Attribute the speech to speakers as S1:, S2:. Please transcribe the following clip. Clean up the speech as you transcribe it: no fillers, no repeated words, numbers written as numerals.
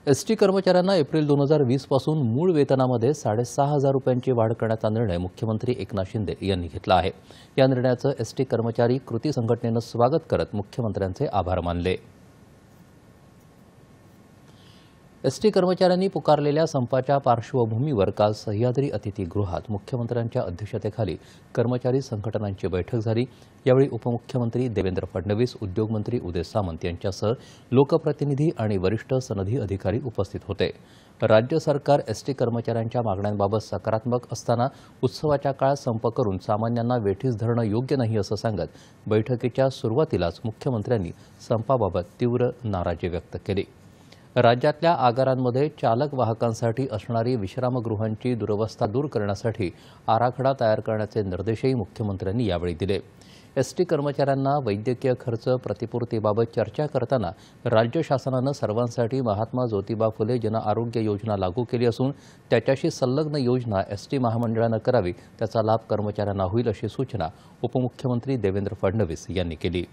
S1: ST कर्मचाऱ्यांना April 2020 पासून मूळ वेतनामध्ये 6,500 रुपयांची वाढ करण्याचा निर्णय मुख्यमंत्री एकनाथ शिंदे यांनी घेतला आहे। या निर्णयाचं एसटी कर्मचारी कृती संघटनेनं स्वागत करत मुख्यमंत्र्यांचे आभार मानले। एसटी कर्मचाऱ्यांनी पुकारलेल्या संपाच्या पार्श्वभूमीवर काल सह्याद्री अतिथीगृहात मुख्यमंत्र्यांच्या अध्यक्षतेखाली कर्मचारी संघटनांची बैठक झाली। यावेळी उपमुख्यमंत्री देवेंद्र फडणवीस, उद्योगमंत्री उदय सामंत यांच्यासह लोकप्रतिनिधी आणि वरिष्ठ सनदी अधिकारी उपस्थित होते। राज्य सरकार एसटी कर्मचाऱ्यांच्या मागण्यांबाबत सकारात्मक असताना उत्सवाच्या काळात संप करून सामान्यांना वेठीस धरणं योग्य नाही असं सांगत बैठकीच्या सुरुवातीलाच मुख्यमंत्र्यांनी संपाबाबत तीव्र नाराजी व्यक्त केली। राज्यातल्या आगारांमध्ये चालक वाहकांसाठी असणारी विश्रामगृहांची दुरवस्था दूर करण्यासाठी आराखडा तयार करण्याचे निर्देशही मुख्यमंत्र्यांनी यावेळी दिले। एसटी कर्मचाऱ्यांना वैद्यकीय खर्च प्रतिपूर्तीबाबत चर्चा करताना राज्य शासनानं सर्वांसाठी महात्मा ज्योतिबा फुले जन आरोग्य योजना लागू केली असून त्याच्याशी संलग्न योजना एसटी महामंडळानं करावी, त्याचा लाभ कर्मचाऱ्यांना होईल अशी सूचना उपमुख्यमंत्री देवेंद्र फडणवीस यांनी केली।